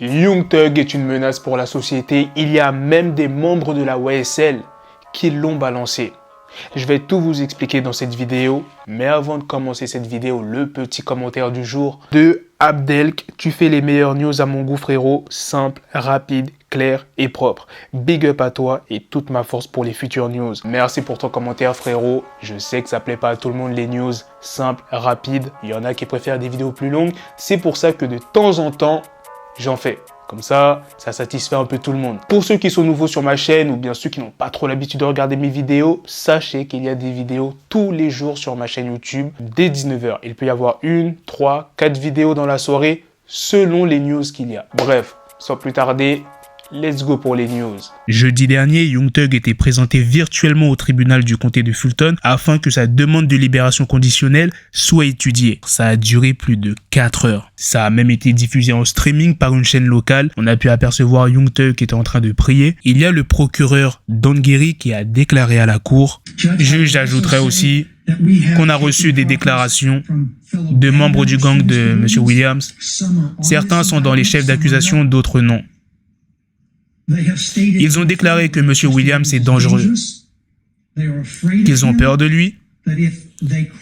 Young Thug est une menace pour la société. Il y a même des membres de la YSL qui l'ont balancé. Je vais tout vous expliquer dans cette vidéo, mais avant de commencer cette vidéo, le petit commentaire du jour de Abdelk. Tu fais les meilleures news à mon goût, frérot. Simple, rapide, clair et propre. Big up à toi et toute ma force pour les futures news. Merci pour ton commentaire, frérot. Je sais que ça plaît pas à tout le monde les news simples, rapides. Il y en a qui préfèrent des vidéos plus longues. C'est pour ça que de temps en temps, j'en fais. Comme ça satisfait un peu tout le monde. Pour ceux qui sont nouveaux sur ma chaîne ou bien ceux qui n'ont pas trop l'habitude de regarder mes vidéos, sachez qu'il y a des vidéos tous les jours sur ma chaîne YouTube dès 19 h. Il peut y avoir 1, 3, 4 vidéos dans la soirée selon les news qu'il y a. Bref, sans plus tarder, let's go pour les news. Jeudi dernier, Young Thug était présenté virtuellement au tribunal du comté de Fulton afin que sa demande de libération conditionnelle soit étudiée. Ça a duré plus de 4 heures. Ça a même été diffusé en streaming par une chaîne locale. On a pu apercevoir Young Thug qui était en train de prier. Il y a le procureur Don Gary qui a déclaré à la cour. J'ajouterai aussi qu'on a reçu des déclarations de membres du gang de M. Williams. Certains sont dans les chefs d'accusation, d'autres non. Ils ont déclaré que M. Williams est dangereux, qu'ils ont peur de lui,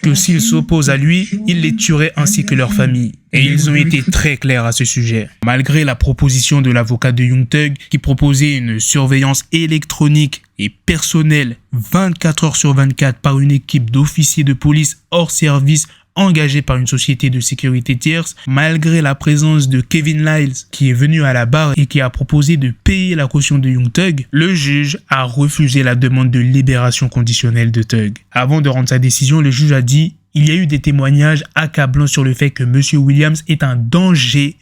que s'ils s'opposent à lui, ils les tueraient ainsi que leur famille. Et ils ont été très clairs à ce sujet. Malgré la proposition de l'avocat de Young Thug qui proposait une surveillance électronique et personnelle 24 heures sur 24 par une équipe d'officiers de police hors service engagé par une société de sécurité tierce, malgré la présence de Kevin Lyles qui est venu à la barre et qui a proposé de payer la caution de Young Thug, le juge a refusé la demande de libération conditionnelle de Thug. Avant de rendre sa décision, le juge a dit « Il y a eu des témoignages accablants sur le fait que M. Williams est un danger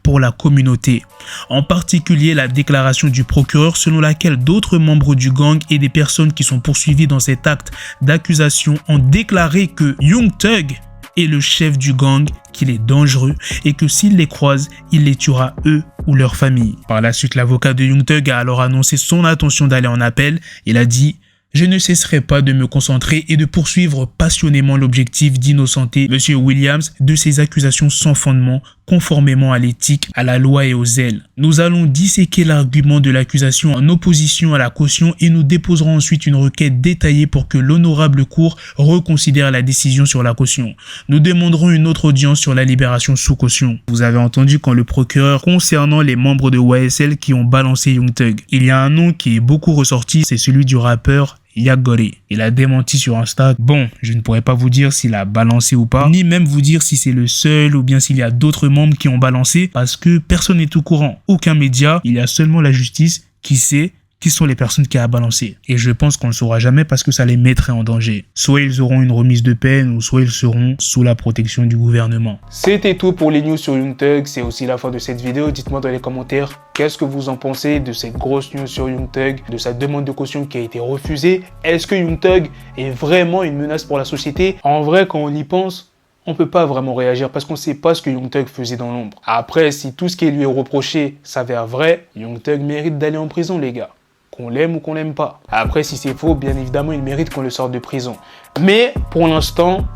pour la communauté. En particulier la déclaration du procureur selon laquelle d'autres membres du gang et des personnes qui sont poursuivies dans cet acte d'accusation ont déclaré que Young Thug est le chef du gang, qu'il est dangereux et que s'il les croise, il les tuera eux ou leur famille. Par la suite, l'avocat de Young Thug a alors annoncé son intention d'aller en appel. Il a dit « Je ne cesserai pas de me concentrer et de poursuivre passionnément l'objectif d'innocenter M. Williams de ces accusations sans fondement, conformément à l'éthique, à la loi et aux zèles. Nous allons disséquer l'argument de l'accusation en opposition à la caution et nous déposerons ensuite une requête détaillée pour que l'honorable cour reconsidère la décision sur la caution. Nous demanderons une autre audience sur la libération sous caution. » Vous avez entendu quand le procureur concernant les membres de YSL qui ont balancé Young Thug. Il y a un nom qui est beaucoup ressorti, c'est celui du rappeur Yagori. Il a démenti sur Insta. Bon, je ne pourrais pas vous dire s'il a balancé ou pas, ni même vous dire si c'est le seul ou bien s'il y a d'autres membres qui ont balancé, parce que personne n'est au courant. Aucun média, il y a seulement la justice qui sait qui sont les personnes qui a balancé. Et je pense qu'on ne le saura jamais parce que ça les mettrait en danger. Soit ils auront une remise de peine ou soit ils seront sous la protection du gouvernement. C'était tout pour les news sur Young Thug. C'est aussi la fin de cette vidéo. Dites-moi dans les commentaires qu'est-ce que vous en pensez de cette grosse news sur Young Thug, de sa demande de caution qui a été refusée. Est-ce que Young Thug est vraiment une menace pour la société? En vrai, quand on y pense, on peut pas vraiment réagir parce qu'on sait pas ce que Young Thug faisait dans l'ombre. Après, si tout ce qui lui est reproché s'avère vrai, Young Thug mérite d'aller en prison, les gars. Qu'on l'aime ou qu'on l'aime pas. Après, si c'est faux, bien évidemment, il mérite qu'on le sorte de prison. Mais pour l'instant,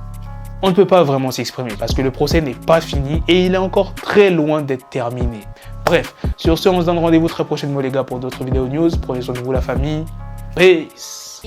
on ne peut pas vraiment s'exprimer parce que le procès n'est pas fini et il est encore très loin d'être terminé. Bref, sur ce, on se donne rendez-vous très prochainement, les gars, pour d'autres vidéos news. Prenez soin de vous, la famille. Peace.